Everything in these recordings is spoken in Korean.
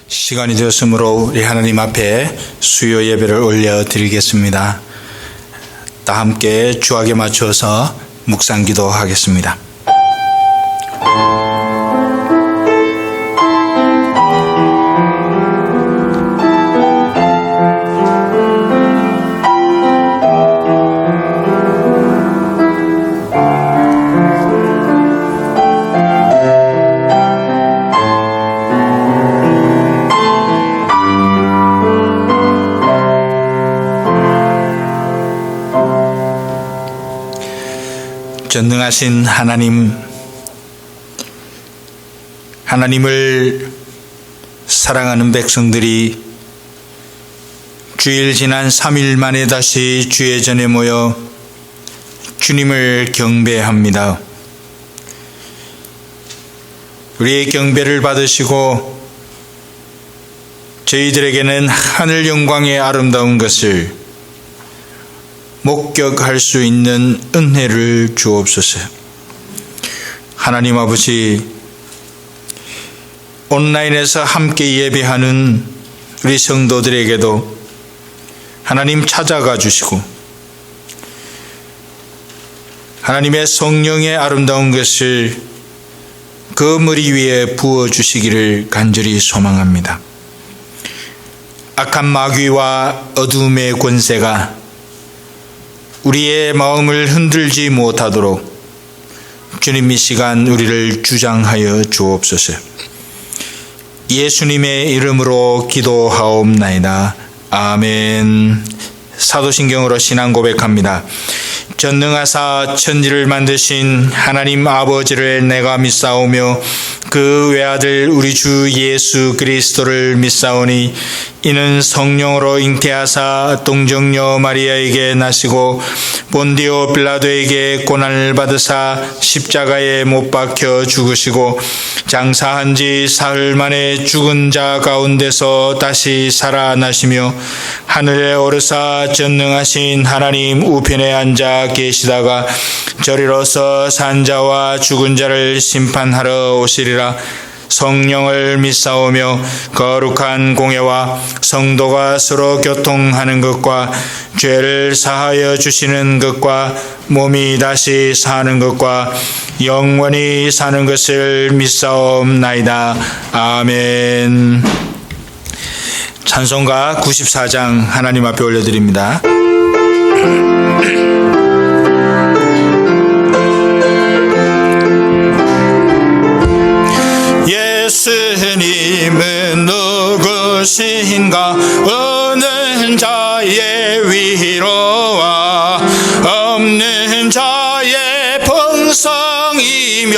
시간이 되었으므로 우리 하나님 앞에 수요 예배를 올려드리겠습니다. 다 함께 주악에 맞춰서 묵상 기도하겠습니다. 전능하신 하나님을 사랑하는 백성들이 주일 지난 3일 만에 다시 주의 전에 모여 주님을 경배합니다. 우리의 경배를 받으시고 저희들에게는 하늘 영광의 아름다운 것을 목격할 수 있는 은혜를 주옵소서. 하나님 아버지, 온라인에서 함께 예배하는 우리 성도들에게도 하나님 찾아가 주시고 하나님의 성령의 아름다운 것을 그 머리 위에 부어주시기를 간절히 소망합니다. 악한 마귀와 어둠의 권세가 우리의 마음을 흔들지 못하도록 주님 이 시간 우리를 주장하여 주옵소서. 예수님의 이름으로 기도하옵나이다. 아멘. 사도신경으로 신앙 고백합니다. 전능하사 천지를 만드신 하나님 아버지를 내가 믿사오며 그 외아들 우리 주 예수 그리스도를 믿사오니 이는 성령으로 잉태하사 동정녀 마리아에게 나시고 본디오 빌라도에게 고난을 받으사 십자가에 못 박혀 죽으시고 장사한 지 사흘 만에 죽은 자 가운데서 다시 살아나시며 하늘에 오르사 전능하신 하나님 우편에 앉아 계시다가 저리로서 산 자와 죽은 자를 심판하러 오시리라. 성령을 믿사오며 거룩한 공예와 성도가 서로 교통하는 것과 죄를 사하여 주시는 것과 몸이 다시 사는 것과 영원히 사는 것을 믿사옵나이다. 아멘. 찬송가 94장 하나님 앞에 올려드립니다. 예수님은 누구신가? 어느 자의 위로와 없는 자의 번성이며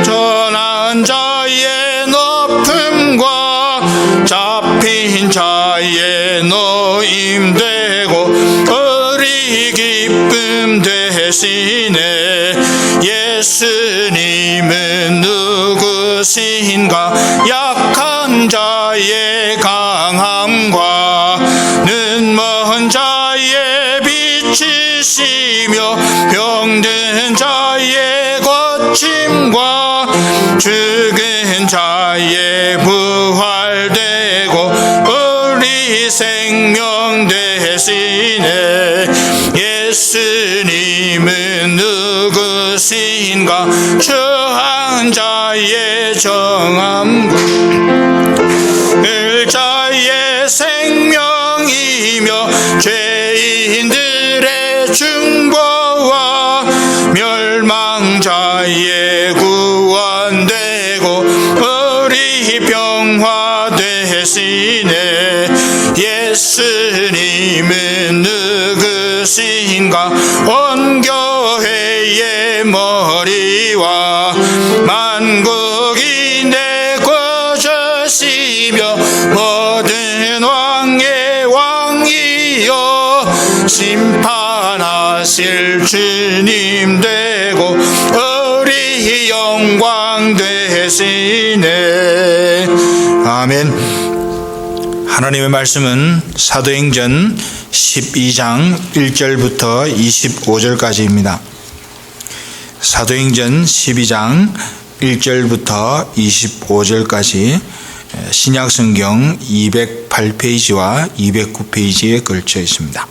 전한 자의 높음과 잡힌 자의 노임되고 어리 기쁨 되시네. 예수님은 누구신가? 약한 자의 강함과 눈먼 자의 빛이시며 병든 자의 고침과 죽은 자의 부활되고 우리 생명 되시네. 예수님은 누구신가? 처한 자의 정함과 을자의 생명이며 죄인들의 중보와 멸망자의 구원되고 우리 병화 되시네. 예수님은 누구신가? 온 교회의 머리와 만국인의 구주시며 모든 왕의 왕이요 심판하실 주님 되고 우리 영광 되시네. 아멘. 하나님의 말씀은 사도행전 12장 1절부터 25절까지입니다. 사도행전 12장 1절부터 25절까지 신약성경 208페이지와 209페이지에 걸쳐 있습니다.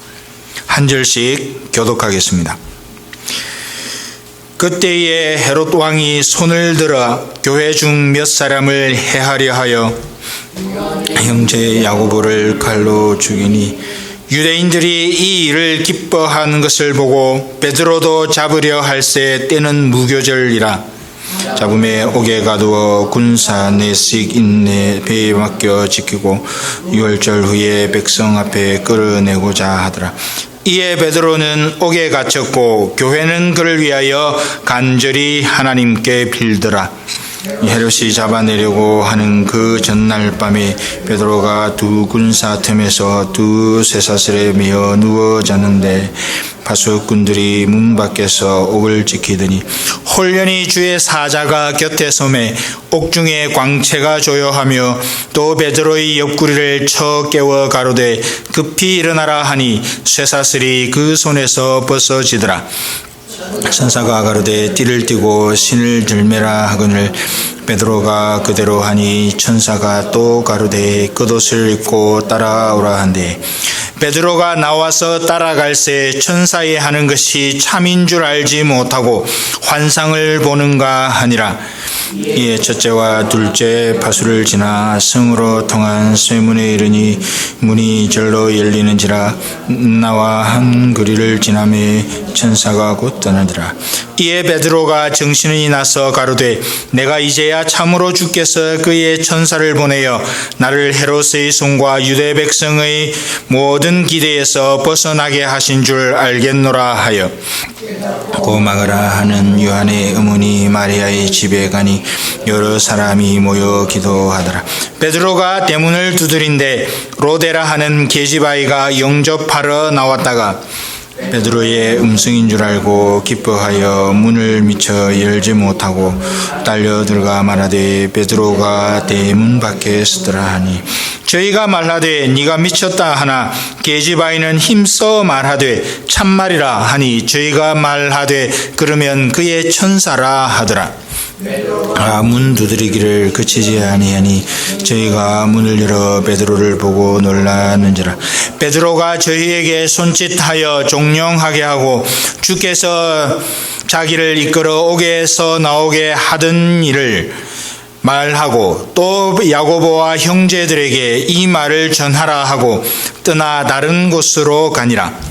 한 절씩 교독하겠습니다. 그때에 헤롯 왕이 손을 들어 교회 중 몇 사람을 해하려 하여 형제 야고보를 칼로 죽이니 유대인들이 이 일을 기뻐하는 것을 보고 베드로도 잡으려 할새 때는 무교절이라 잡음에 옥에 가두어 군사 넷씩 인내 배에 맡겨 지키고 유월절 후에 백성 앞에 끌어내고자 하더라. 이에 베드로는 옥에 갇혔고 교회는 그를 위하여 간절히 하나님께 빌더라. 헤롯이 잡아내려고 하는 그 전날 밤에 베드로가 두 군사 틈에서 두 쇠사슬에 매어 누워 잤는데 파수꾼들이 문 밖에서 옥을 지키더니 홀련히 주의 사자가 곁에 서매 옥중에 광채가 조여하며 또 베드로의 옆구리를 쳐 깨워 가로되 급히 일어나라 하니 쇠사슬이 그 손에서 벗어지더라. 천사가 가로되 띠를 띠고 신을 들매라 하거늘 베드로가 그대로 하니 천사가 또 가로되 겉옷을 입고 따라오라 한대 베드로가 나와서 따라갈새 천사의 하는 것이 참인 줄 알지 못하고 환상을 보는가 하니라. 이에 첫째와 둘째 파수를 지나 성으로 통한 쇠문에 이르니 문이 절로 열리는지라 나와 한 거리를 지나매 천사가 곧 떠나더라. 이에 베드로가 정신이 나서 가로되 내가 이제야 참으로 주께서 그의 천사를 보내어 나를 헤롯의 손과 유대 백성의 모든 기대에서 벗어나게 하신 줄 알겠노라 하여 고마그라 하는 요한의 어머니 마리아의 집에 가니 여러 사람이 모여 기도하더라. 베드로가 대문을 두드린데 로데라 하는 계집아이가 영접하러 나왔다가 베드로의 음성인 줄 알고 기뻐하여 문을 미쳐 열지 못하고 달려 들어가 말하되 베드로가 대문 밖에 서더라 하니 저희가 말하되 네가 미쳤다 하나 계집아이는 힘써 말하되 참말이라 하니 저희가 말하되 그러면 그의 천사라 하더라. 문 두드리기를 그치지 아니하니 저희가 문을 열어 베드로를 보고 놀랐는지라. 베드로가 저희에게 손짓하여 종령하게 하고 주께서 자기를 이끌어 옥에서 나오게 하던 일을 말하고 또 야고보와 형제들에게 이 말을 전하라 하고 떠나 다른 곳으로 가니라.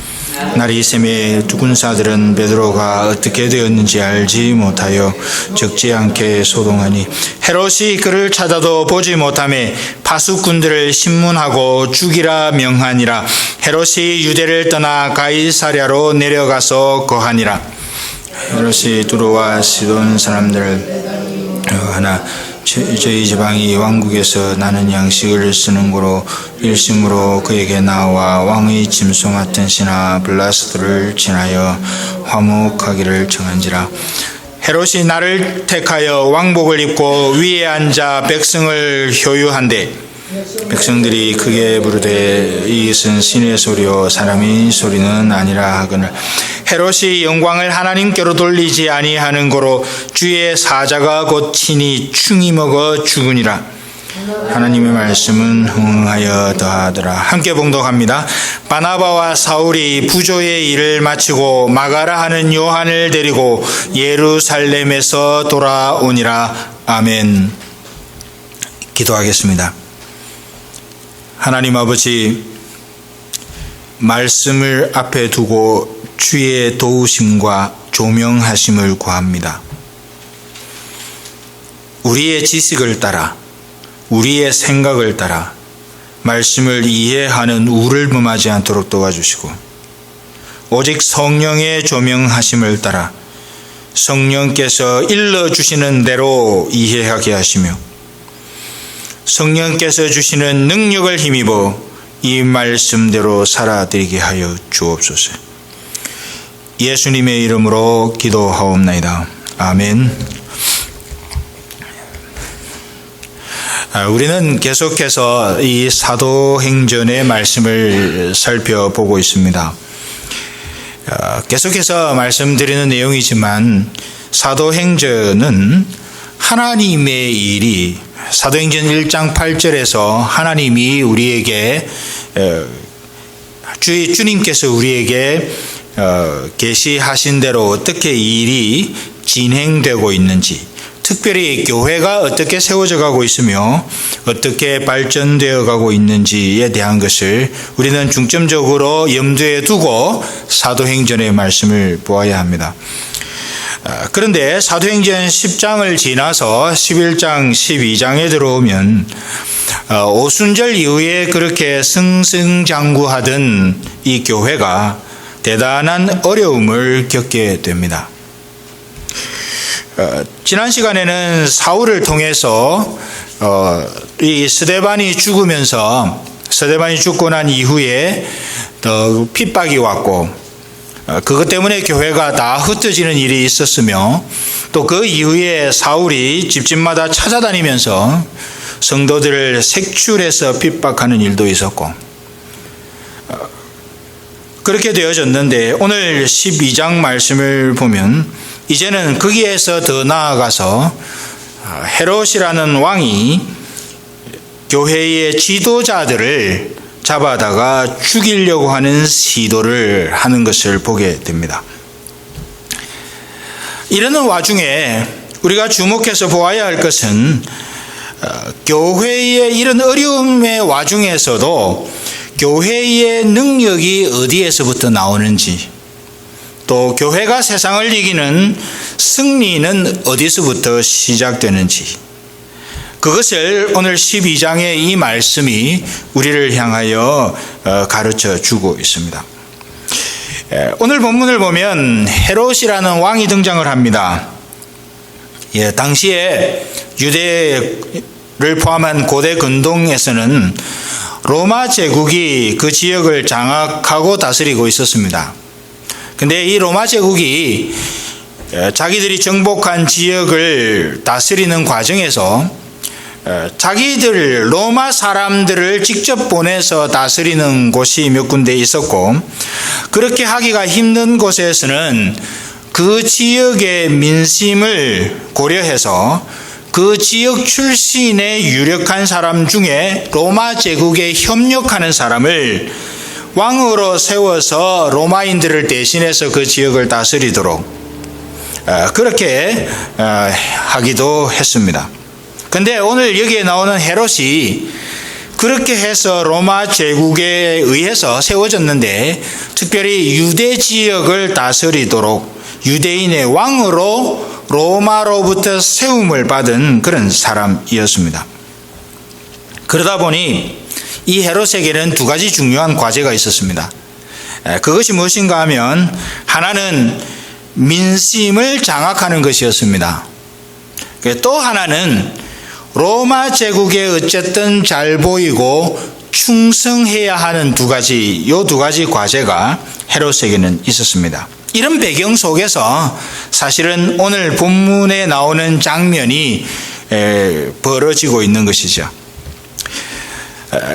날이 새매 두 군사들은 베드로가 어떻게 되었는지 알지 못하여 적지 않게 소동하니 헤롯이 그를 찾아도 보지 못하매 파수꾼들을 신문하고 죽이라 명하니라. 헤롯이 유대를 떠나 가이사랴로 내려가서 거하니라. 헤롯이 두로와 시돈 사람들을 하나 저희 지방이 왕국에서 나는 양식을 쓰는 고로 일심으로 그에게 나와 왕의 짐승 같은 신하 블라스도를 지나여 화목하기를 정한지라. 헤롯이 나를 택하여 왕복을 입고 위에 앉아 백성을 효유한대 백성들이 크게 부르되 이것은 신의 소리요 사람의 소리는 아니라 하거늘 헤롯이 영광을 하나님께로 돌리지 아니하는 고로 주의 사자가 곧 친히 충이 먹어 죽으니라. 하나님의 말씀은 흥하여 더하더라. 함께 봉독합니다. 바나바와 사울이 부조의 일을 마치고 마가라 하는 요한을 데리고 예루살렘에서 돌아오니라. 아멘. 기도하겠습니다. 하나님 아버지, 말씀을 앞에 두고 주의 도우심과 조명하심을 구합니다. 우리의 지식을 따라 우리의 생각을 따라 말씀을 이해하는 우를 범하지 않도록 도와주시고 오직 성령의 조명하심을 따라 성령께서 일러주시는 대로 이해하게 하시며 성령께서 주시는 능력을 힘입어 이 말씀대로 살아드리게 하여 주옵소서. 예수님의 이름으로 기도하옵나이다. 아멘. 우리는 계속해서 이 사도행전의 말씀을 살펴보고 있습니다. 계속해서 말씀드리는 내용이지만 사도행전은 하나님의 일이 사도행전 1장 8절에서 하나님이 우리에게 주님께서 우리에게 계시하신 대로 어떻게 일이 진행되고 있는지, 특별히 교회가 어떻게 세워져 가고 있으며 어떻게 발전되어 가고 있는지에 대한 것을 우리는 중점적으로 염두에 두고 사도행전의 말씀을 보아야 합니다. 그런데 사도행전 10장을 지나서 11장, 12장에 들어오면 오순절 이후에 그렇게 승승장구하던 이 교회가 대단한 어려움을 겪게 됩니다. 지난 시간에는 사울을 통해서 이 스데반이 죽으면서 스데반이 죽고 난 이후에 핍박이 왔고 그것 때문에 교회가 다 흩어지는 일이 있었으며 또 그 이후에 사울이 집집마다 찾아다니면서 성도들을 색출해서 핍박하는 일도 있었고 그렇게 되어졌는데 오늘 12장 말씀을 보면 이제는 거기에서 더 나아가서 헤롯이라는 왕이 교회의 지도자들을 잡아다가 죽이려고 하는 시도를 하는 것을 보게 됩니다. 이러는 와중에 우리가 주목해서 보아야 할 것은 교회의 이런 어려움의 와중에서도 교회의 능력이 어디에서부터 나오는지, 또 교회가 세상을 이기는 승리는 어디서부터 시작되는지, 그것을 오늘 12장의 이 말씀이 우리를 향하여 가르쳐 주고 있습니다. 오늘 본문을 보면 헤롯이라는 왕이 등장을 합니다. 당시에 유대를 포함한 고대 근동에서는 로마 제국이 그 지역을 장악하고 다스리고 있었습니다. 근데 이 로마 제국이 자기들이 정복한 지역을 다스리는 과정에서 자기들 로마 사람들을 직접 보내서 다스리는 곳이 몇 군데 있었고, 그렇게 하기가 힘든 곳에서는 그 지역의 민심을 고려해서 그 지역 출신의 유력한 사람 중에 로마 제국에 협력하는 사람을 왕으로 세워서 로마인들을 대신해서 그 지역을 다스리도록 그렇게 하기도 했습니다. 근데 오늘 여기에 나오는 헤롯이 그렇게 해서 로마 제국에 의해서 세워졌는데 특별히 유대 지역을 다스리도록 유대인의 왕으로 로마로부터 세움을 받은 그런 사람이었습니다. 그러다 보니 이 헤롯에게는 두 가지 중요한 과제가 있었습니다. 그것이 무엇인가 하면 하나는 민심을 장악하는 것이었습니다. 또 하나는 로마 제국에 어쨌든 잘 보이고 충성해야 하는 두 가지 과제가 헤롯에게는 있었습니다. 이런 배경 속에서 사실은 오늘 본문에 나오는 장면이 벌어지고 있는 것이죠.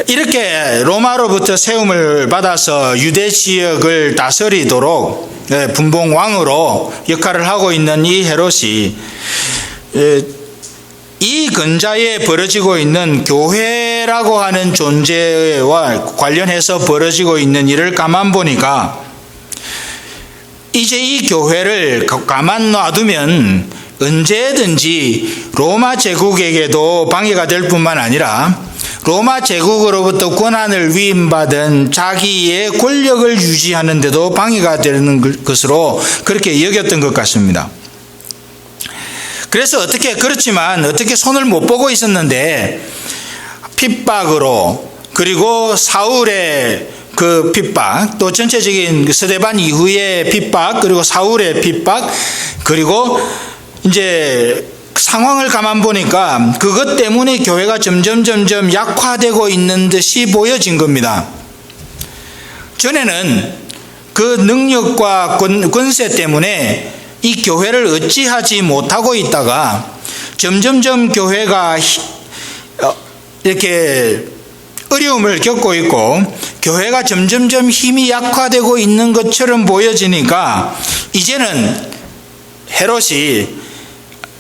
이렇게 로마로부터 세움을 받아서 유대 지역을 다스리도록 분봉왕으로 역할을 하고 있는 이 헤롯이 이 근자에 벌어지고 있는 교회라고 하는 존재와 관련해서 벌어지고 있는 일을 가만 보니까 이제 이 교회를 가만 놔두면 언제든지 로마 제국에게도 방해가 될 뿐만 아니라 로마 제국으로부터 권한을 위임받은 자기의 권력을 유지하는 데도 방해가 되는 것으로 그렇게 여겼던 것 같습니다. 그래서 그렇지만 어떻게 손을 못 보고 있었는데 핍박으로, 그리고 사울의 그 핍박, 또 전체적인 스데반 이후의 핍박, 그리고 사울의 핍박, 그리고 이제 상황을 가만 보니까 그것 때문에 교회가 점점 약화되고 있는 듯이 보여진 겁니다. 전에는 그 능력과 권세 때문에 이 교회를 어찌하지 못하고 있다가 점점 교회가 이렇게 어려움을 겪고 있고 교회가 점점 힘이 약화되고 있는 것처럼 보여지니까 이제는 헤롯이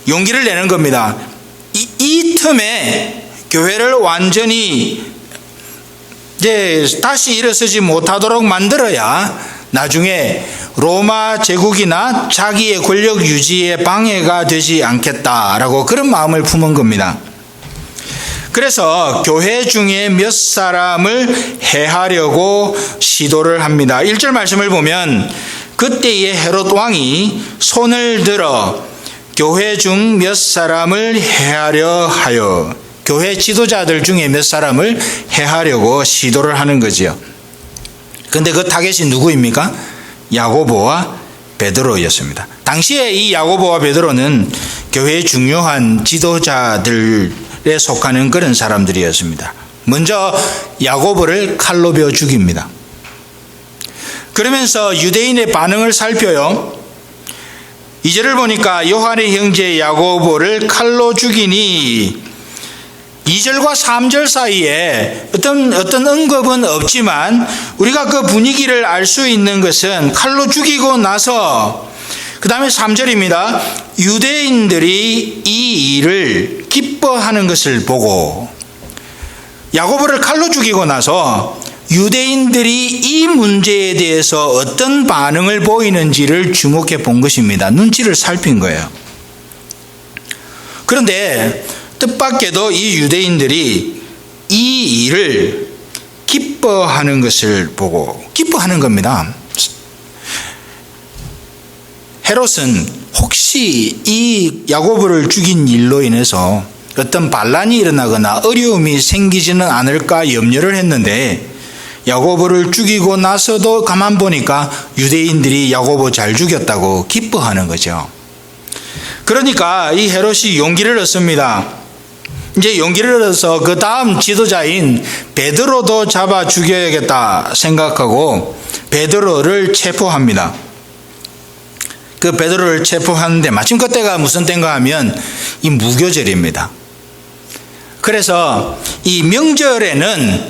용기를 내는 겁니다. 이 틈에 교회를 완전히 이제 다시 일어서지 못하도록 만들어야 나중에 로마 제국이나 자기의 권력 유지에 방해가 되지 않겠다라고 그런 마음을 품은 겁니다. 그래서 교회 중에 몇 사람을 해하려고 시도를 합니다. 1절 말씀을 보면 그때의 헤롯 왕이 손을 들어 교회 중 몇 사람을 해하려 하여, 교회 지도자들 중에 몇 사람을 해하려고 시도를 하는 거지요. 그런데 그 타겟이 누구입니까? 야고보와 베드로였습니다. 당시에 이 야고보와 베드로는 교회의 중요한 지도자들에 속하는 그런 사람들이었습니다. 먼저 야고보를 칼로 베어 죽입니다. 그러면서 유대인의 반응을 살펴요. 2절을 보니까 요한의 형제 야고보를 칼로 죽이니 2절과 3절 사이에 어떤 언급은 없지만 우리가 그 분위기를 알 수 있는 것은 칼로 죽이고 나서 그 다음에 3절입니다. 유대인들이 이 일을 기뻐하는 것을 보고, 야고보를 칼로 죽이고 나서 유대인들이 이 문제에 대해서 어떤 반응을 보이는지를 주목해 본 것입니다. 눈치를 살핀 거예요. 그런데 뜻밖에도 이 유대인들이 이 일을 기뻐하는 것을 보고, 기뻐하는 겁니다. 헤롯은 혹시 이 야고보를 죽인 일로 인해서 어떤 반란이 일어나거나 어려움이 생기지는 않을까 염려를 했는데, 야고보를 죽이고 나서도 가만 보니까 유대인들이 야고보 잘 죽였다고 기뻐하는 거죠. 그러니까 이 헤롯이 용기를 얻습니다. 이제 용기를 얻어서 그 다음 지도자인 베드로도 잡아 죽여야겠다 생각하고 베드로를 체포합니다. 그 베드로를 체포하는데 마침 그때가 무슨 때인가 하면 이 무교절입니다. 그래서 이 명절에는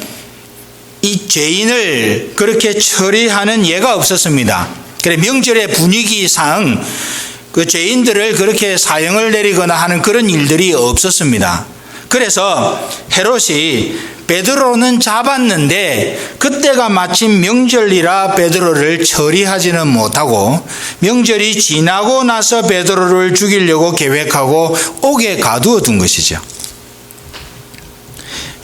이 죄인을 그렇게 처리하는 예가 없었습니다. 그래 명절의 분위기상 그 죄인들을 그렇게 사형을 내리거나 하는 그런 일들이 없었습니다. 그래서 헤롯이 베드로는 잡았는데 그때가 마침 명절이라 베드로를 처리하지는 못하고 명절이 지나고 나서 베드로를 죽이려고 계획하고 옥에 가두어 둔 것이죠.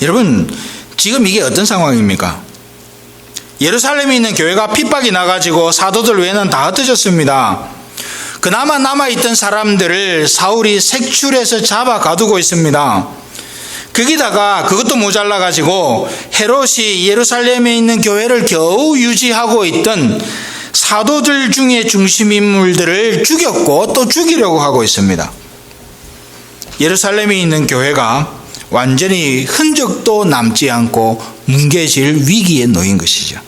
여러분, 지금 이게 어떤 상황입니까? 예루살렘에 있는 교회가 핍박이 나가지고 사도들 외에는 다 흩어졌습니다. 그나마 남아있던 사람들을 사울이 색출해서 잡아 가두고 있습니다. 거기다가 그것도 모자라가지고 헤롯이 예루살렘에 있는 교회를 겨우 유지하고 있던 사도들 중에 중심인물들을 죽였고 또 죽이려고 하고 있습니다. 예루살렘에 있는 교회가 완전히 흔적도 남지 않고 뭉개질 위기에 놓인 것이죠.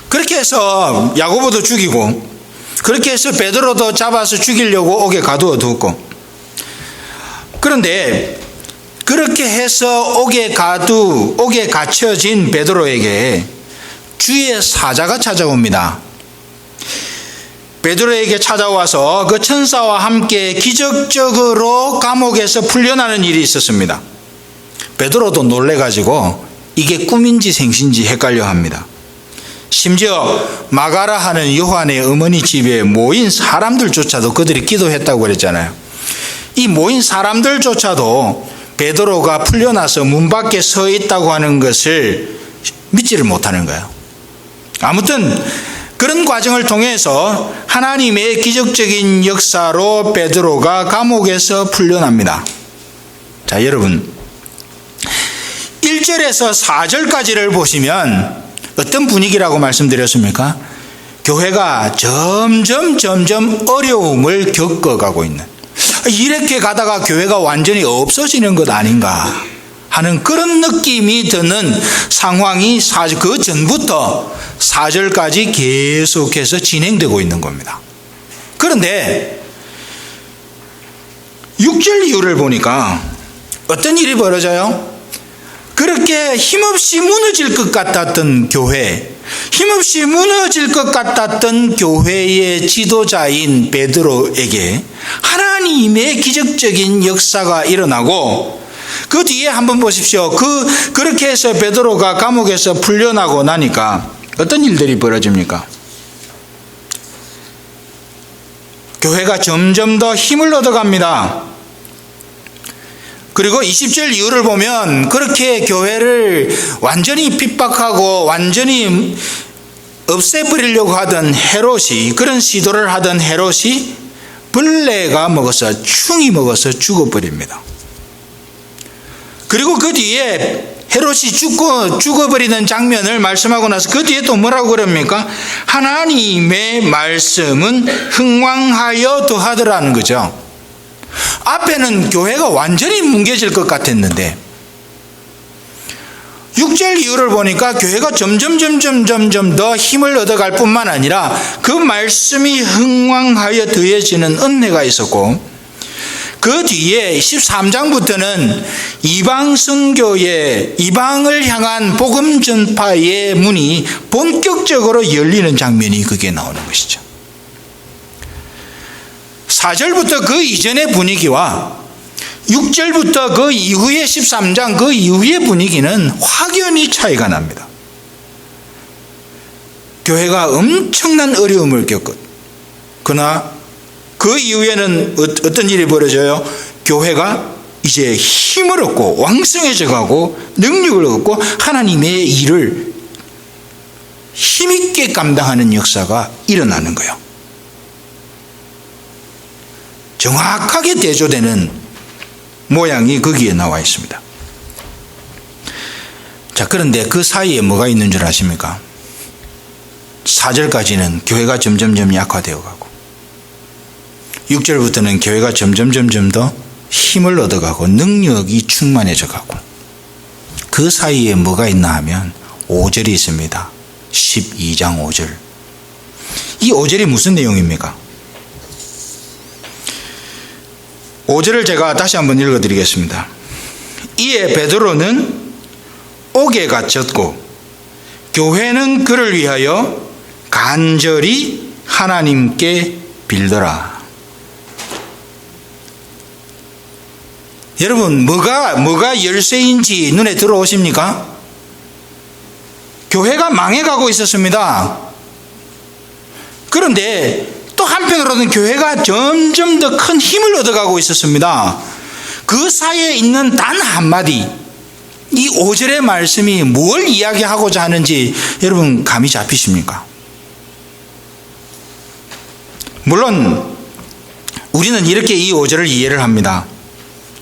그렇게 해서 야고보도 죽이고 그렇게 해서 베드로도 잡아서 죽이려고 옥에 가두어 두었고, 그런데 그렇게 해서 옥에 갇혀진 베드로에게 주의 사자가 찾아옵니다. 베드로에게 찾아와서 그 천사와 함께 기적적으로 감옥에서 풀려나는 일이 있었습니다. 베드로도 놀래가지고 이게 꿈인지 생신지 헷갈려 합니다. 심지어 마가라 하는 요한의 어머니 집에 모인 사람들조차도 그들이 기도했다고 그랬잖아요. 이 모인 사람들조차도 베드로가 풀려나서 문 밖에 서 있다고 하는 것을 믿지를 못하는 거예요. 아무튼 그런 과정을 통해서 하나님의 기적적인 역사로 베드로가 감옥에서 풀려납니다. 자, 여러분, 1절에서 4절까지를 보시면 어떤 분위기라고 말씀드렸습니까? 교회가 점점 어려움을 겪어가고 있는, 이렇게 가다가 교회가 완전히 없어지는 것 아닌가 하는 그런 느낌이 드는 상황이 그 전부터 4절까지 계속해서 진행되고 있는 겁니다. 그런데 6절 이후를 보니까 어떤 일이 벌어져요? 그렇게 힘없이 무너질 것 같았던 교회, 힘없이 무너질 것 같았던 교회의 지도자인 베드로에게 하나님의 기적적인 역사가 일어나고, 그 뒤에 한번 보십시오. 그렇게 해서 베드로가 감옥에서 풀려나고 나니까 어떤 일들이 벌어집니까? 교회가 점점 더 힘을 얻어갑니다. 그리고 20절 이후를 보면 그렇게 교회를 완전히 핍박하고 완전히 없애버리려고 하던 헤롯이, 그런 시도를 하던 헤롯이 벌레가 먹어서, 충이 먹어서 죽어버립니다. 그리고 그 뒤에 헤롯이 죽어버리는 장면을 말씀하고 나서 그 뒤에 또 뭐라고 그럽니까? 하나님의 말씀은 흥왕하여 더하더라는 거죠. 앞에는 교회가 완전히 뭉개질 것 같았는데 6절 이후를 보니까 교회가 점점 더 힘을 얻어갈 뿐만 아니라 그 말씀이 흥왕하여 더해지는 은혜가 있었고, 그 뒤에 13장부터는 이방 선교의, 이방을 향한 복음 전파의 문이 본격적으로 열리는 장면이 그게 나오는 것이죠. 4절부터 그 이전의 분위기와 6절부터 그 이후의 13장 그 이후의 분위기는 확연히 차이가 납니다. 교회가 엄청난 어려움을 겪었으나 그 이후에는 어떤 일이 벌어져요? 교회가 이제 힘을 얻고 왕성해져 가고 능력을 얻고 하나님의 일을 힘있게 감당하는 역사가 일어나는 거예요. 정확하게 대조되는 모양이 거기에 나와 있습니다. 자, 그런데 그 사이에 뭐가 있는 줄 아십니까? 4절까지는 교회가 점점 약화되어 가고 6절부터는 교회가 점점 더 힘을 얻어가고 능력이 충만해져 가고, 그 사이에 뭐가 있나 하면 5절이 있습니다. 12장 5절. 이 5절이 무슨 내용입니까? 5절을 제가 다시 한번 읽어드리겠습니다. 이에 베드로는 옥에 갇혔고 교회는 그를 위하여 간절히 하나님께 빌더라. 여러분, 뭐가 열쇠인지 눈에 들어오십니까? 교회가 망해가고 있었습니다. 그런데 또 한편으로는 교회가 점점 더 큰 힘을 얻어가고 있었습니다. 그 사이에 있는 단 한마디, 이 5절의 말씀이 뭘 이야기하고자 하는지 여러분 감이 잡히십니까? 물론 우리는 이렇게 이 5절을 이해를 합니다.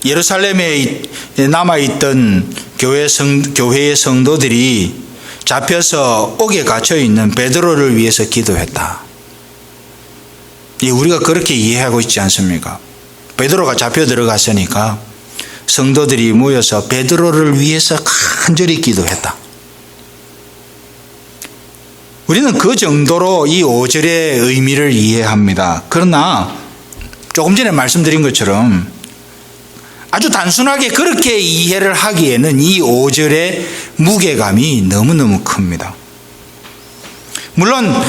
예루살렘에 남아있던 교회의 성도들이 잡혀서 옥에 갇혀있는 베드로를 위해서 기도했다. 우리가 그렇게 이해하고 있지 않습니까? 베드로가 잡혀 들어갔으니까 성도들이 모여서 베드로를 위해서 간절히 기도했다. 우리는 그 정도로 이 5절의 의미를 이해합니다. 그러나 조금 전에 말씀드린 것처럼 아주 단순하게 그렇게 이해를 하기에는 이 5절의 무게감이 너무너무 큽니다. 물론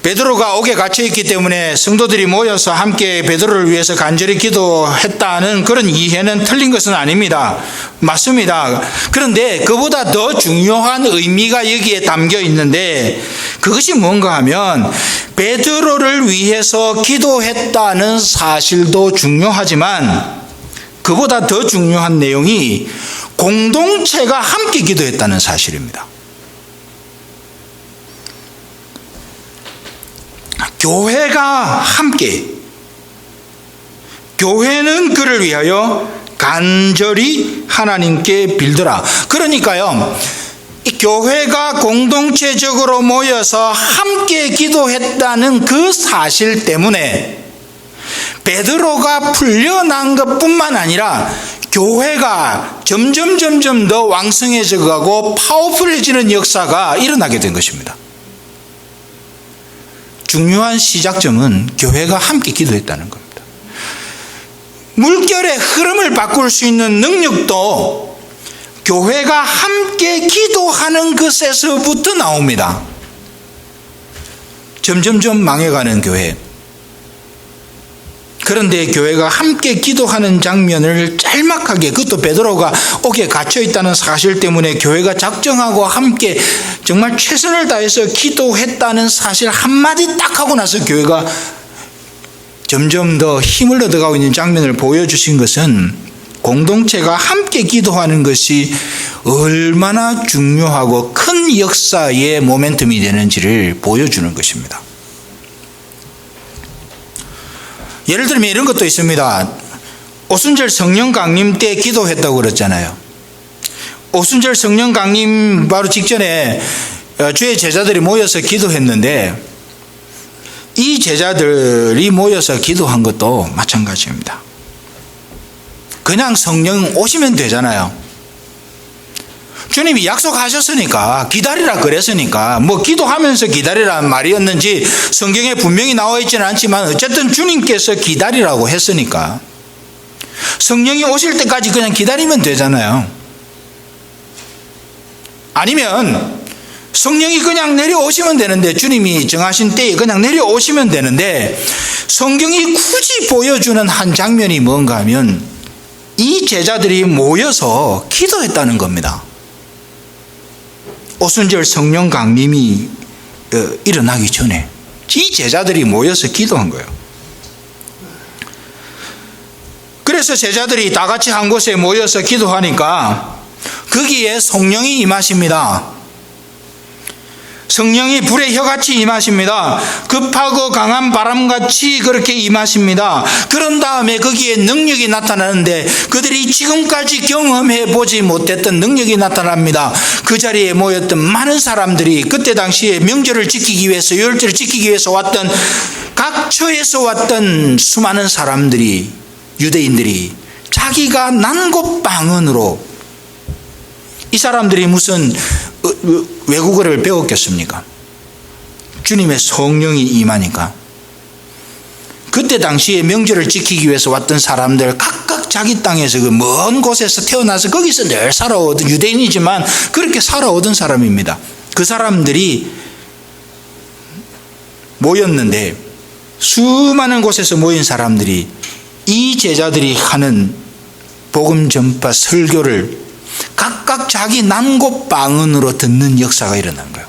베드로가 옥에 갇혀있기 때문에 성도들이 모여서 함께 베드로를 위해서 간절히 기도했다는 그런 이해는 틀린 것은 아닙니다. 맞습니다. 그런데 그보다 더 중요한 의미가 여기에 담겨 있는데, 그것이 뭔가 하면 베드로를 위해서 기도했다는 사실도 중요하지만 그보다 더 중요한 내용이 공동체가 함께 기도했다는 사실입니다. 교회가 함께, 교회는 그를 위하여 간절히 하나님께 빌더라. 그러니까요, 이 교회가 공동체적으로 모여서 함께 기도했다는 그 사실 때문에 베드로가 풀려난 것뿐만 아니라 교회가 점점 더 왕성해져 가고 파워풀해지는 역사가 일어나게 된 것입니다. 중요한 시작점은 교회가 함께 기도했다는 겁니다. 물결의 흐름을 바꿀 수 있는 능력도 교회가 함께 기도하는 것에서부터 나옵니다. 점점점 망해가는 교회. 그런데 교회가 함께 기도하는 장면을 짤막하게, 그것도 베드로가 옥에 갇혀 있다는 사실 때문에 교회가 작정하고 함께 정말 최선을 다해서 기도했다는 사실 한마디 딱 하고 나서 교회가 점점 더 힘을 얻어가고 있는 장면을 보여주신 것은 공동체가 함께 기도하는 것이 얼마나 중요하고 큰 역사의 모멘텀이 되는지를 보여주는 것입니다. 예를 들면 이런 것도 있습니다. 오순절 성령 강림 때 기도했다고 그랬잖아요. 오순절 성령 강림 바로 직전에 주의 제자들이 모여서 기도했는데, 이 제자들이 모여서 기도한 것도 마찬가지입니다. 그냥 성령 오시면 되잖아요. 주님이 약속하셨으니까, 기다리라 그랬으니까, 뭐 기도하면서 기다리라는 말이었는지 성경에 분명히 나와 있지는 않지만 어쨌든 주님께서 기다리라고 했으니까 성령이 오실 때까지 그냥 기다리면 되잖아요. 아니면 성령이 그냥 내려오시면 되는데, 주님이 정하신 때에 그냥 내려오시면 되는데, 성경이 굳이 보여주는 한 장면이 뭔가 하면 이 제자들이 모여서 기도했다는 겁니다. 오순절 성령 강림이 일어나기 전에 이 제자들이 모여서 기도한 거예요. 그래서 제자들이 다 같이 한 곳에 모여서 기도하니까 거기에 성령이 임하십니다. 성령이 불의 혀같이 임하십니다. 급하고 강한 바람같이 그렇게 임하십니다. 그런 다음에 거기에 능력이 나타나는데 그들이 지금까지 경험해 보지 못했던 능력이 나타납니다. 그 자리에 모였던 많은 사람들이 그때 당시에 명절을 지키기 위해서, 유월절을 지키기 위해서 왔던, 각 처에서 왔던 수많은 사람들이, 유대인들이 자기가 난 곳 방언으로, 이 사람들이 무슨 외국어를 배웠겠습니까? 주님의 성령이 임하니까. 그때 당시에 명절을 지키기 위해서 왔던 사람들 각각 자기 땅에서 그 먼 곳에서 태어나서 거기서 늘 살아오던, 유대인이지만 그렇게 살아오던 사람입니다. 그 사람들이 모였는데, 수많은 곳에서 모인 사람들이 이 제자들이 하는 복음 전파 설교를 각각 자기 난 곳 방언으로 듣는 역사가 일어난 거예요.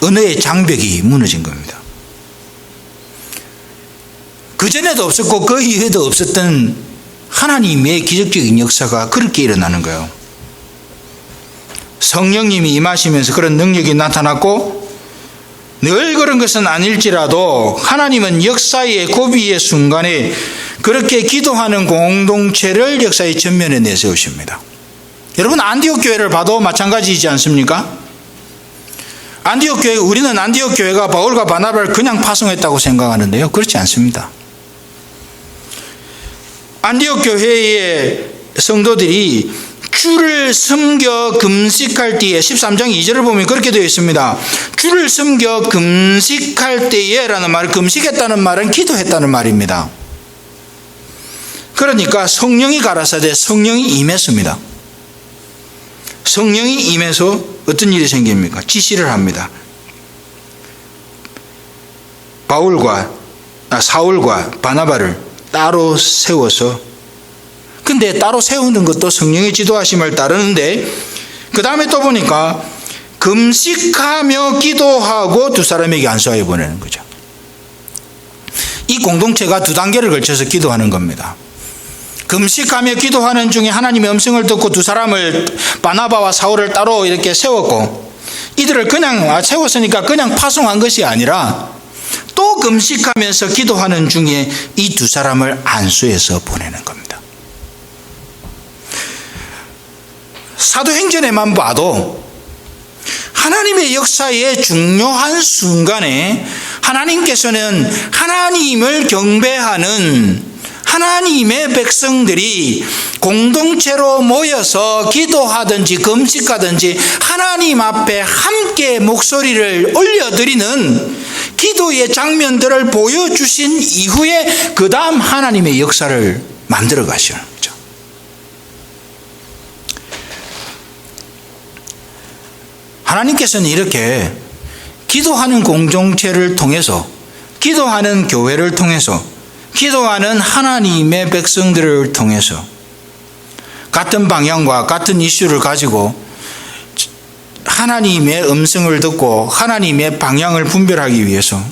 언어의 장벽이 무너진 겁니다. 그전에도 없었고 그 이후에도 없었던 하나님의 기적적인 역사가 그렇게 일어나는 거예요. 성령님이 임하시면서 그런 능력이 나타났고, 늘 그런 것은 아닐지라도 하나님은 역사의 고비의 순간에 그렇게 기도하는 공동체를 역사의 전면에 내세우십니다. 여러분, 안디옥 교회를 봐도 마찬가지이지 않습니까? 안디옥 교회, 우리는 안디옥 교회가 바울과 바나바를 그냥 파송했다고 생각하는데요, 그렇지 않습니다. 안디옥 교회의 성도들이 주를 섬겨 금식할 때에, 13장 2절을 보면 그렇게 되어 있습니다. 주를 섬겨 금식할 때에 라는 말, 금식했다는 말은 기도했다는 말입니다. 그러니까 성령이 가라사대 성령이 임했습니다. 성령이 임해서 어떤 일이 생깁니까? 지시를 합니다. 사울과 바나바를 따로 세워서, 근데 따로 세우는 것도 성령의 지도하심을 따르는데, 그 다음에 또 보니까 금식하며 기도하고 두 사람에게 안수하여 보내는 거죠. 이 공동체가 두 단계를 걸쳐서 기도하는 겁니다. 금식하며 기도하는 중에 하나님의 음성을 듣고 두 사람을, 바나바와 사울을 따로 이렇게 세웠고, 이들을 그냥 세웠으니까 그냥 파송한 것이 아니라 또 금식하면서 기도하는 중에 이 두 사람을 안수해서 보내는 겁니다. 사도행전에만 봐도 하나님의 역사의 중요한 순간에 하나님께서는 하나님을 경배하는 하나님의 백성들이 공동체로 모여서 기도하든지 금식하든지 하나님 앞에 함께 목소리를 올려드리는 기도의 장면들을 보여주신 이후에 그 다음 하나님의 역사를 만들어 가시는 거죠. 하나님께서는 이렇게 기도하는 공동체를 통해서, 기도하는 교회를 통해서, 기도하는 하나님의 백성들을 통해서 같은 방향과 같은 이슈를 가지고 하나님의 음성을 듣고 하나님의 방향을 분별하기 위해서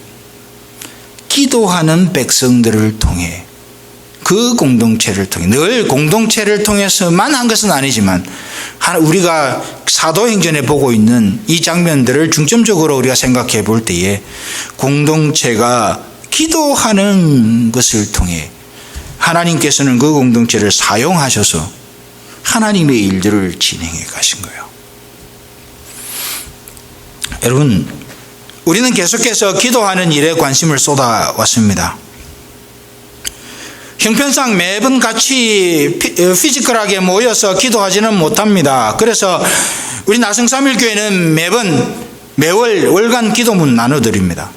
기도하는 백성들을 통해, 그 공동체를 통해, 늘 공동체를 통해서만 한 것은 아니지만 우리가 사도행전에 보고 있는 이 장면들을 중점적으로 우리가 생각해 볼 때에 공동체가 기도하는 것을 통해 하나님께서는 그 공동체를 사용하셔서 하나님의 일들을 진행해 가신 거예요. 여러분, 우리는 계속해서 기도하는 일에 관심을 쏟아왔습니다. 형편상 매번 같이 피지컬하게 모여서 기도하지는 못합니다. 그래서 우리 나성삼일교회는 매월 월간 기도문 나눠드립니다.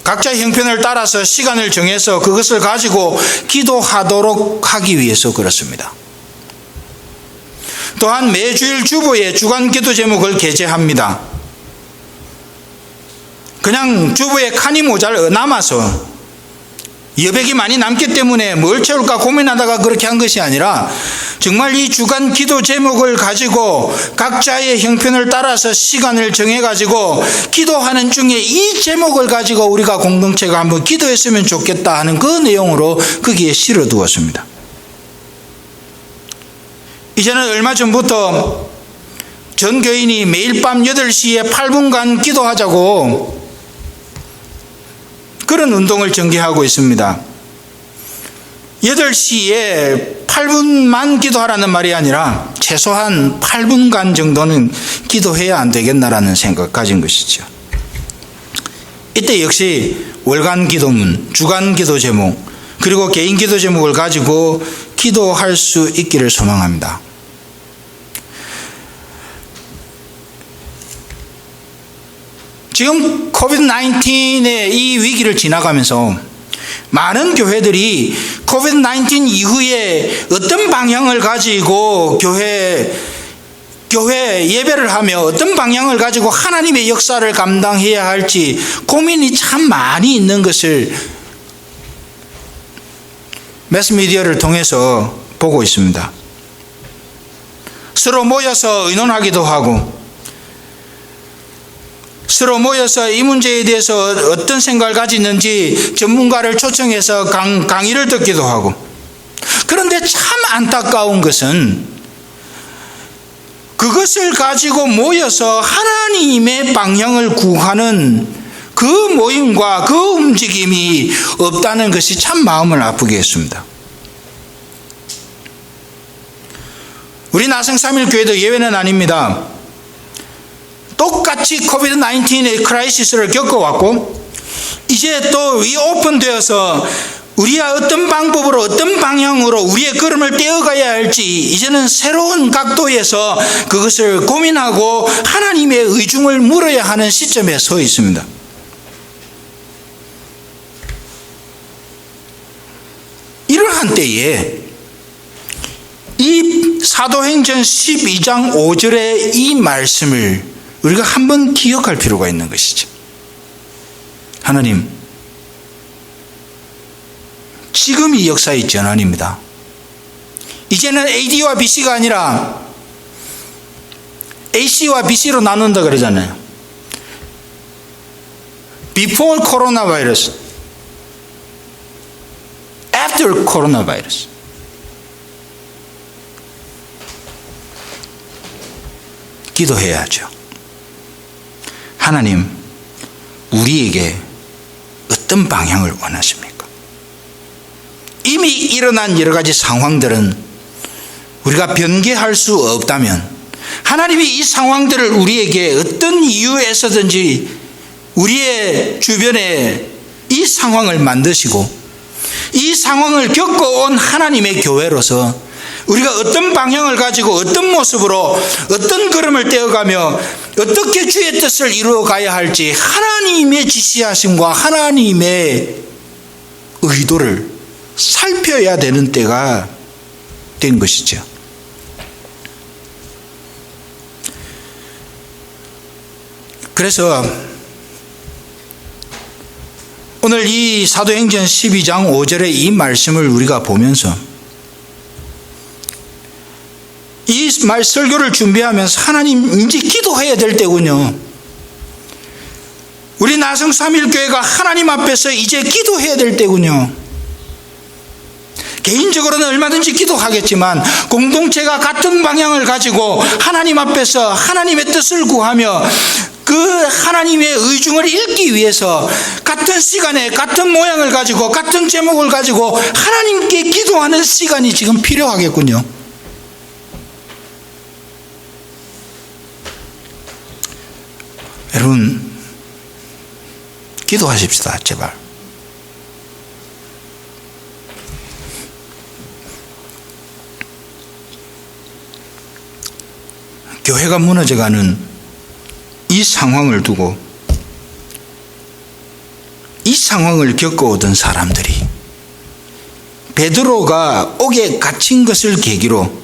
각자의 형편을 따라서 시간을 정해서 그것을 가지고 기도하도록 하기 위해서 그렇습니다. 또한 매주일 주보에 주간 기도 제목을 게재합니다. 그냥 주보에 칸이 남아서 여백이 많이 남기 때문에 뭘 채울까 고민하다가 그렇게 한 것이 아니라 정말 이 주간 기도 제목을 가지고 각자의 형편을 따라서 시간을 정해가지고 기도하는 중에 이 제목을 가지고 우리가 공동체가 한번 기도했으면 좋겠다 하는 그 내용으로 거기에 실어두었습니다. 이제는 얼마 전부터 전 교인이 매일 밤 8시에 8분간 기도하자고 그런 운동을 전개하고 있습니다. 8시에 8분만 기도하라는 말이 아니라 최소한 8분간 정도는 기도해야 안 되겠나라는 생각 가진 것이죠. 이때 역시 월간 기도문, 주간 기도 제목, 그리고 개인 기도 제목을 가지고 기도할 수 있기를 소망합니다. 지금 코비드-19의 이 위기를 지나가면서 많은 교회들이 코비드-19 이후에 어떤 방향을 가지고 교회 예배를 하며 어떤 방향을 가지고 하나님의 역사를 감당해야 할지 고민이 참 많이 있는 것을 매스미디어를 통해서 보고 있습니다. 서로 모여서 의논하기도 하고, 서로 모여서 이 문제에 대해서 어떤 생각을 가지는지 전문가를 초청해서 강의를 듣기도 하고. 그런데 참 안타까운 것은 그것을 가지고 모여서 하나님의 방향을 구하는 그 모임과 그 움직임이 없다는 것이 참 마음을 아프게 했습니다. 우리 나성삼일교회도 예외는 아닙니다. 똑같이 코비드-19의 크라이시스를 겪어왔고 이제 또 리오픈되어서 우리가 어떤 방법으로 어떤 방향으로 우리의 걸음을 떼어가야 할지 이제는 새로운 각도에서 그것을 고민하고 하나님의 의중을 물어야 하는 시점에 서 있습니다. 이러한 때에 이 사도행전 12장 5절의 이 말씀을 우리가 한번 기억할 필요가 있는 것이죠. 하나님, 지금이 역사의 전환입니다. 이제는 AD와 BC가 아니라 AC와 BC로 나눈다 그러잖아요. Before coronavirus, After coronavirus. 기도해야죠. 하나님, 우리에게 어떤 방향을 원하십니까? 이미 일어난 여러 가지 상황들은 우리가 변개할 수 없다면 하나님이 이 상황들을 우리에게 어떤 이유에서든지 우리의 주변에 이 상황을 만드시고 이 상황을 겪어온 하나님의 교회로서 우리가 어떤 방향을 가지고 어떤 모습으로 어떤 걸음을 떼어가며 어떻게 주의 뜻을 이루어가야 할지 하나님의 지시하심과 하나님의 의도를 살펴야 되는 때가 된 것이죠. 그래서 오늘 이 사도행전 12장 5절의 이 말씀을 우리가 보면서 이 말 설교를 준비하면서 하나님 이제 기도해야 될 때군요. 우리 나성 삼일교회가 하나님 앞에서 이제 기도해야 될 때군요. 개인적으로는 얼마든지 기도하겠지만 공동체가 같은 방향을 가지고 하나님 앞에서 하나님의 뜻을 구하며 그 하나님의 의중을 읽기 위해서 같은 시간에 같은 모양을 가지고 같은 제목을 가지고 하나님께 기도하는 시간이 지금 필요하겠군요. 여러분, 기도하십시다, 제발. 교회가 무너져가는 이 상황을 두고 이 상황을 겪어오던 사람들이 베드로가 옥에 갇힌 것을 계기로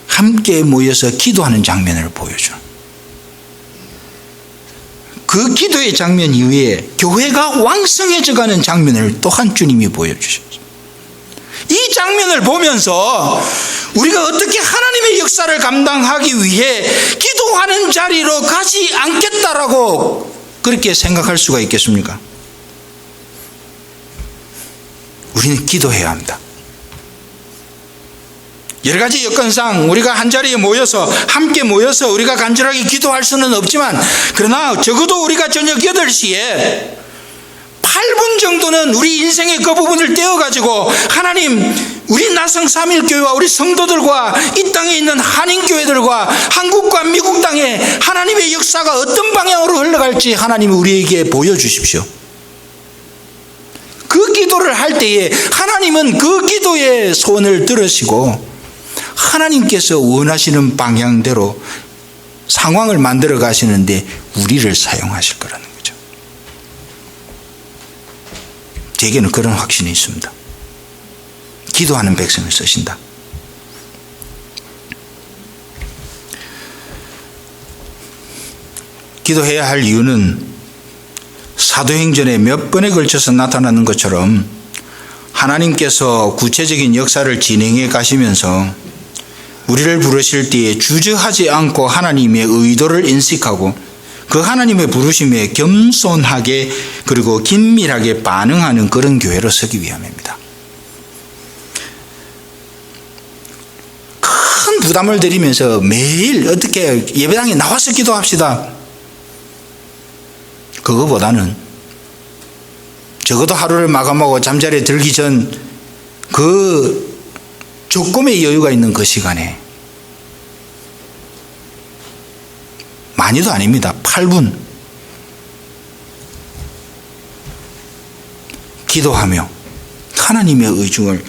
함께 모여서 기도하는 장면을 보여줘. 그 기도의 장면 이후에 교회가 왕성해져가는 장면을 또한 주님이 보여주셨죠. 이 장면을 보면서 우리가 어떻게 하나님의 역사를 감당하기 위해 기도하는 자리로 가지 않겠다라고 그렇게 생각할 수가 있겠습니까? 우리는 기도해야 합니다. 여러 가지 여건상 우리가 한자리에 모여서 함께 모여서 우리가 간절하게 기도할 수는 없지만, 그러나 적어도 우리가 저녁 8시에 8분 정도는 우리 인생의 그 부분을 떼어가지고 하나님, 우리 나성 삼일교회와 우리 성도들과 이 땅에 있는 한인교회들과 한국과 미국 땅에 하나님의 역사가 어떤 방향으로 흘러갈지 하나님이 우리에게 보여주십시오. 그 기도를 할 때에 하나님은 그 기도의 소원을 들으시고 하나님께서 원하시는 방향대로 상황을 만들어 가시는데 우리를 사용하실 거라는 거죠. 제게는 그런 확신이 있습니다. 기도하는 백성을 쓰신다. 기도해야 할 이유는 사도행전에 몇 번에 걸쳐서 나타나는 것처럼 하나님께서 구체적인 역사를 진행해 가시면서 우리를 부르실 때에 주저하지 않고 하나님의 의도를 인식하고 그 하나님의 부르심에 겸손하게 그리고 긴밀하게 반응하는 그런 교회로 서기 위함입니다. 큰 부담을 드리면서 매일 어떻게 예배당에 나와서 기도합시다. 그거보다는 적어도 하루를 마감하고 잠자리에 들기 전 그 조금의 여유가 있는 그 시간에, 많이도 아닙니다. 8분 기도하며 하나님의 의중을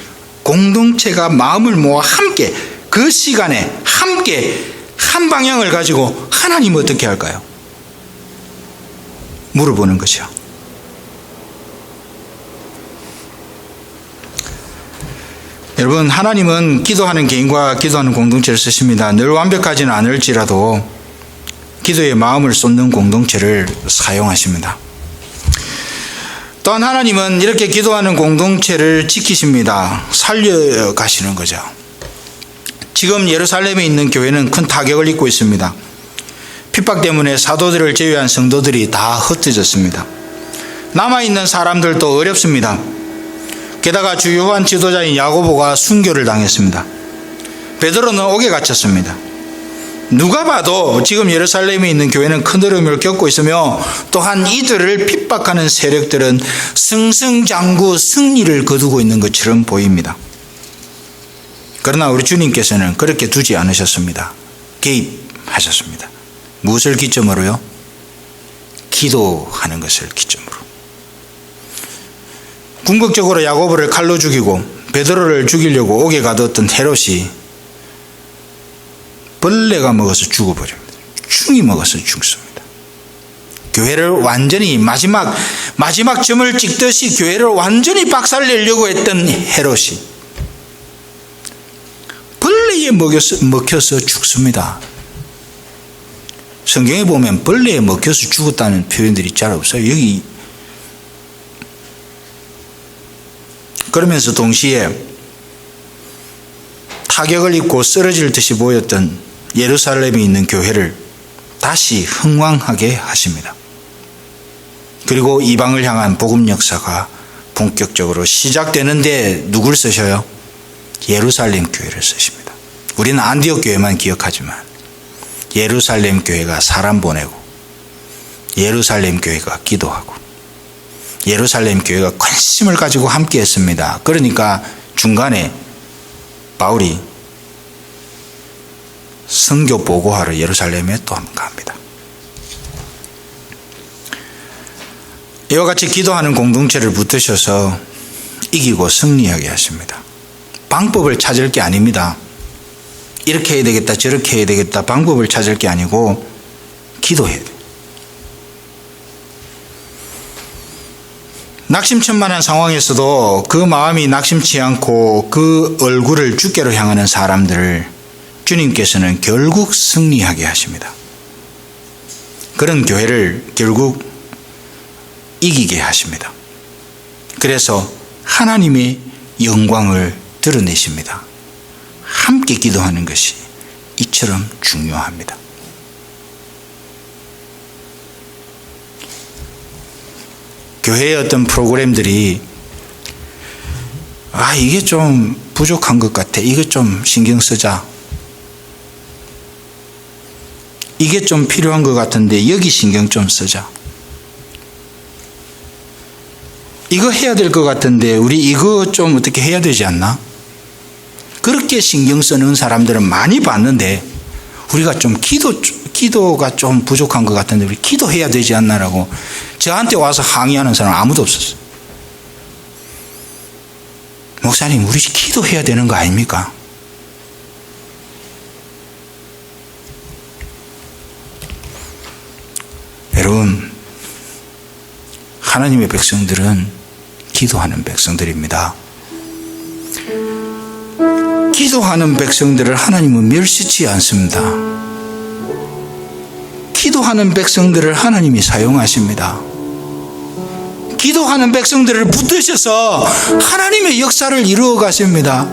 공동체가 마음을 모아 함께 그 시간에 함께 한 방향을 가지고 하나님 어떻게 할까요? 물어보는 것이요. 여러분, 하나님은 기도하는 개인과 기도하는 공동체를 쓰십니다. 늘 완벽하지는 않을지라도 기도에 마음을 쏟는 공동체를 사용하십니다. 또한 하나님은 이렇게 기도하는 공동체를 지키십니다. 살려가시는 거죠. 지금 예루살렘에 있는 교회는 큰 타격을 입고 있습니다. 핍박 때문에 사도들을 제외한 성도들이 다 흩어졌습니다. 남아있는 사람들도 어렵습니다. 게다가 주요한 지도자인 야고보가 순교를 당했습니다. 베드로는 옥에 갇혔습니다. 누가 봐도 지금 예루살렘에 있는 교회는 큰 어려움을 겪고 있으며 또한 이들을 핍박하는 세력들은 승승장구 승리를 거두고 있는 것처럼 보입니다. 그러나 우리 주님께서는 그렇게 두지 않으셨습니다. 개입하셨습니다. 무엇을 기점으로요? 기도하는 것을 기점으로. 궁극적으로 야고보를 칼로 죽이고 베드로를 죽이려고 옥에 가뒀던 헤롯이 벌레가 먹어서 죽어버립니다. 충이 먹어서 죽습니다. 교회를 완전히 마지막 점을 찍듯이 교회를 완전히 박살내려고 했던 헤롯이 벌레에 먹혀서 죽습니다. 성경에 보면 벌레에 먹혀서 죽었다는 표현들이 잘 없어요. 여기 그러면서 동시에 타격을 입고 쓰러질 듯이 보였던 예루살렘에 있는 교회를 다시 흥왕하게 하십니다. 그리고 이방을 향한 복음 역사가 본격적으로 시작되는데 누굴 쓰셔요? 예루살렘 교회를 쓰십니다. 우리는 안디옥 교회만 기억하지만 예루살렘 교회가 사람 보내고 예루살렘 교회가 기도하고 예루살렘 교회가 관심을 가지고 함께 했습니다. 그러니까 중간에 바울이 선교 보고하러 예루살렘에 또 한번 갑니다. 이와 같이 기도하는 공동체를 붙드셔서 이기고 승리하게 하십니다. 방법을 찾을 게 아닙니다. 이렇게 해야 되겠다, 저렇게 해야 되겠다, 방법을 찾을 게 아니고 기도해야 돼요. 낙심천만한 상황에서도 그 마음이 낙심치 않고 그 얼굴을 주께로 향하는 사람들을 주님께서는 결국 승리하게 하십니다. 그런 교회를 결국 이기게 하십니다. 그래서 하나님의 영광을 드러내십니다. 함께 기도하는 것이 이처럼 중요합니다. 교회의 어떤 프로그램들이 이게 좀 부족한 것 같아. 이거 좀 신경 쓰자. 이게 좀 필요한 것 같은데 여기 신경 좀 쓰자. 이거 해야 될 것 같은데 우리 이거 좀 어떻게 해야 되지 않나? 그렇게 신경 쓰는 사람들은 많이 봤는데 우리가 좀 기도가 좀 부족한 것 같은데 우리 기도해야 되지 않나라고 저한테 와서 항의하는 사람 아무도 없었어요. 목사님, 우리 기도해야 되는 거 아닙니까? 여러분, 하나님의 백성들은 기도하는 백성들입니다. 기도하는 백성들을 하나님은 멸시치 않습니다. 기도하는 백성들을 하나님이 사용하십니다. 기도하는 백성들을 붙드셔서 하나님의 역사를 이루어 가십니다.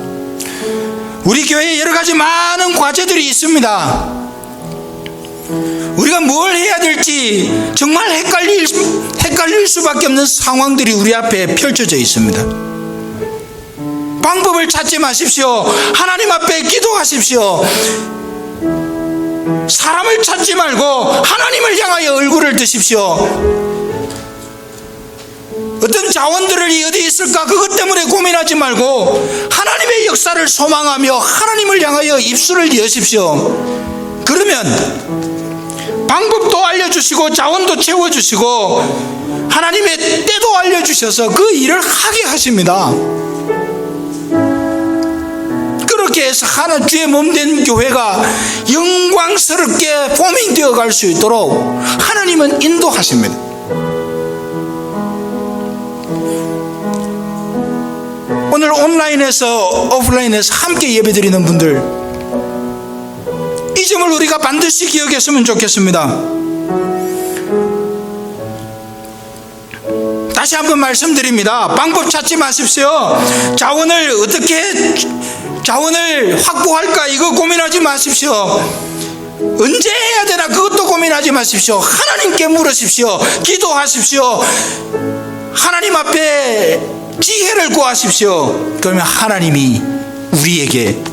우리 교회에 여러 가지 많은 과제들이 있습니다. 우리가 뭘 해야 될지 정말 헷갈릴 수밖에 없는 상황들이 우리 앞에 펼쳐져 있습니다. 방법을 찾지 마십시오. 하나님 앞에 기도하십시오. 사람을 찾지 말고 하나님을 향하여 얼굴을 드십시오. 어떤 자원들이 어디 있을까 그것 때문에 고민하지 말고 하나님의 역사를 소망하며 하나님을 향하여 입술을 여십시오. 그러면 방법도 알려주시고 자원도 채워주시고 하나님의 때도 알려주셔서 그 일을 하게 하십니다. 그렇게 해서 하나 주의 몸된 교회가 영광스럽게 포밍되어 갈 수 있도록 하나님은 인도하십니다. 오늘 온라인에서 오프라인에서 함께 예배드리는 분들, 이 점을 우리가 반드시 기억했으면 좋겠습니다. 다시 한번 말씀드립니다. 방법 찾지 마십시오. 자원을 어떻게 자원을 확보할까 이거 고민하지 마십시오. 언제 해야 되나 그것도 고민하지 마십시오. 하나님께 물으십시오. 기도하십시오. 하나님 앞에 지혜를 구하십시오. 그러면 하나님이 우리에게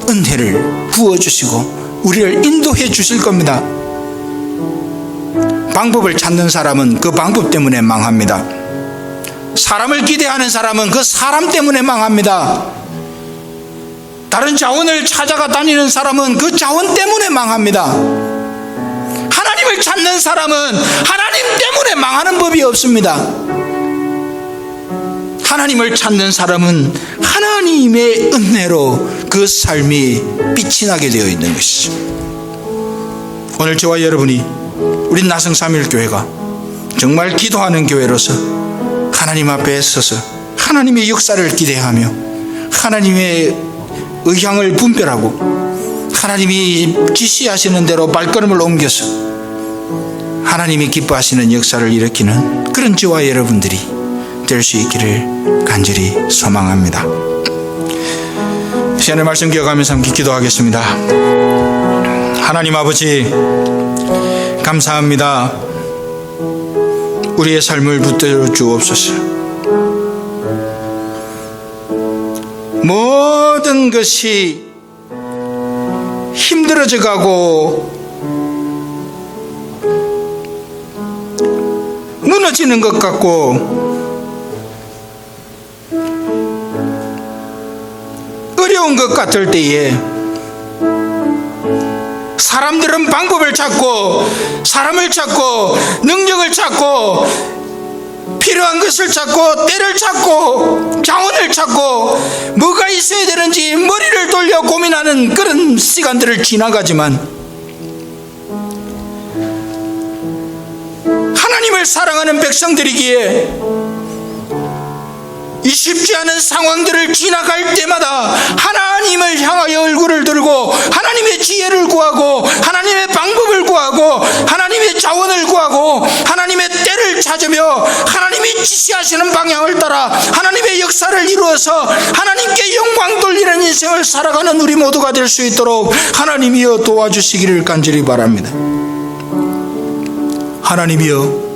은혜를 부어주시고 우리를 인도해 주실 겁니다. 방법을 찾는 사람은 그 방법 때문에 망합니다. 사람을 기대하는 사람은 그 사람 때문에 망합니다. 다른 자원을 찾아가 다니는 사람은 그 자원 때문에 망합니다. 하나님을 찾는 사람은 하나님 때문에 망하는 법이 없습니다. 하나님을 찾는 사람은 하나님의 은혜로 그 삶이 빛이 나게 되어 있는 것이죠. 오늘 저와 여러분이 우리 나성삼일교회가 정말 기도하는 교회로서 하나님 앞에 서서 하나님의 역사를 기대하며 하나님의 의향을 분별하고 하나님이 지시하시는 대로 발걸음을 옮겨서 하나님이 기뻐하시는 역사를 일으키는 그런 저와 여러분들이 될 수 있기를 간절히 소망합니다. 시간의 말씀 기억하면서 함께 기도하겠습니다. 하나님 아버지, 감사합니다. 우리의 삶을 붙들어 주옵소서. 모든 것이 힘들어져 가고 무너지는 것 같고 어려운 것 같을 때에 사람들은 방법을 찾고 사람을 찾고 능력을 찾고 필요한 것을 찾고 때를 찾고 자원을 찾고 뭐가 있어야 되는지 머리를 돌려 고민하는 그런 시간들을 지나가지만 하나님을 사랑하는 백성들이기에 이 쉽지 않은 상황들을 지나갈 때마다 하나님을 향하여 얼굴을 들고 하나님의 지혜를 구하고 하나님의 방법을 구하고 하나님의 자원을 구하고 하나님의 때를 찾으며 하나님이 지시하시는 방향을 따라 하나님의 역사를 이루어서 하나님께 영광 돌리는 인생을 살아가는 우리 모두가 될 수 있도록 하나님이여 도와주시기를 간절히 바랍니다. 하나님이여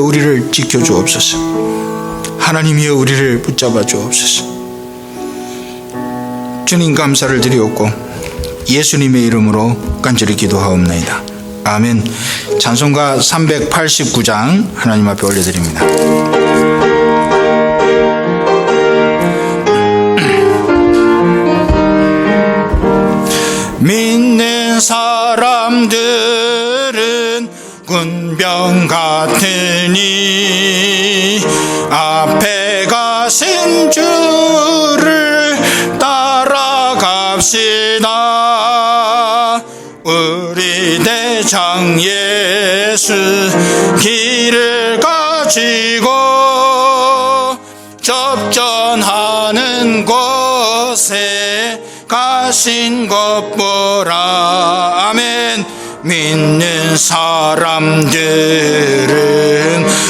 우리를 지켜주옵소서. 하나님이여 우리를 붙잡아 주옵소서. 주님 감사를 드리옵고 예수님의 이름으로 간절히 기도하옵나이다. 아멘. 찬송가 389장 하나님 앞에 올려드립니다. 믿는 사람들은 군병 같으니 앞에 가신 주를 따라갑시다. 우리 대장 예수 길을 가지고 접전하는 곳에 가신 것 보라. 아멘. 믿는 사람들은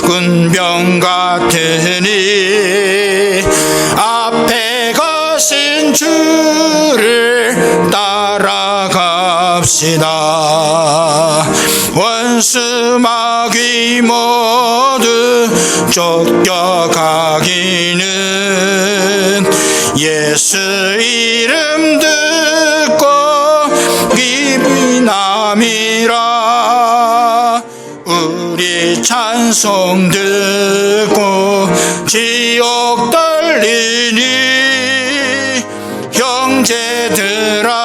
군병 같으니 앞에 가신 주를 따라갑시다. 원수 마귀 모두 쫓겨가기는 예수 이름 듣고 기빈함이라. 우리 찬송 듣고 지옥 떨리니 형제들아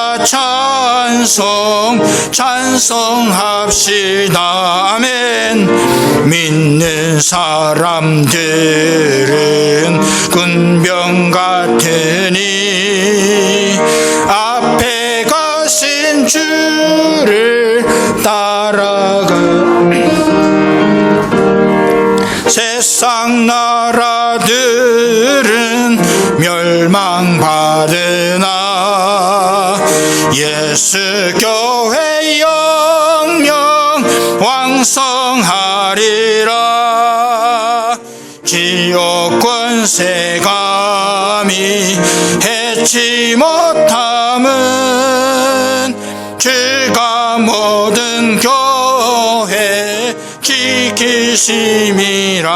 찬송합시다. 아멘. 믿는 사람들은 군병 같으니 앞에 가신 주를 따라가. 세상 나라들은 멸망받으나 예수 교회 영영 왕성하리라. 지옥 권세 감히 해치 못함은 주가 모든 교회 지키심이라.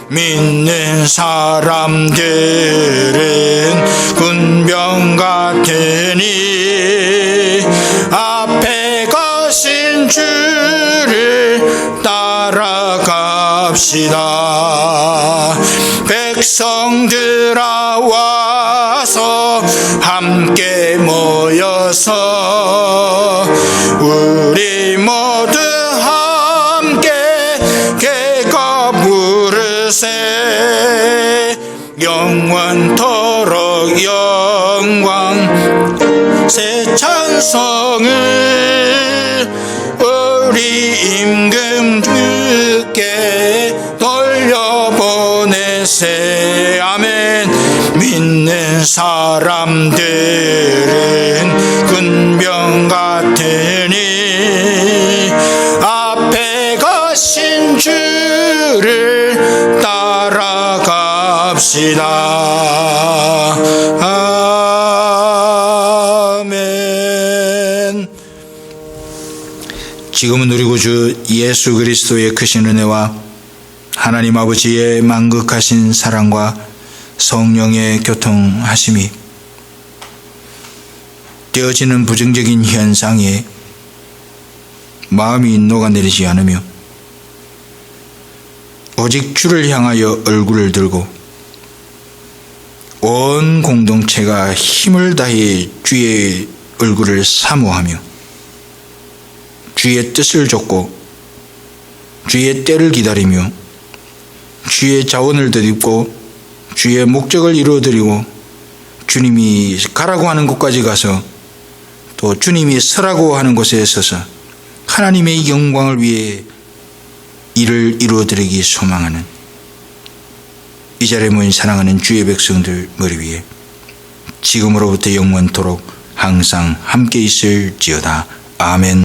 믿는 사람들은 군병 같으니 앞에 가신 주를 따라갑시다. 백성들아 와서 함께 모여서 우리 모두 함께 개가 부르세. 영원토록 영광 새 찬송을 우리 임금 주께 돌려보내세. 아멘. 믿는 사람들은 군병 같으니 앞에 가신 주를 따라갑시다. 아멘. 지금은 우리 구주 예수 그리스도의 크신 은혜와 하나님 아버지의 만극하신 사랑과 성령의 교통하심이 되어지는 부정적인 현상에 마음이 녹아내리지 않으며 오직 주를 향하여 얼굴을 들고 온 공동체가 힘을 다해 주의 얼굴을 사모하며 주의 뜻을 좇고 주의 때를 기다리며 주의 자원을 덧입고 주의 목적을 이루어드리고 주님이 가라고 하는 곳까지 가서 또 주님이 서라고 하는 곳에 서서 하나님의 영광을 위해 일을 이루어드리기 소망하는 이 자리에 모인 사랑하는 주의 백성들 머리 위에 지금으로부터 영원토록 항상 함께 있을지어다. 아멘.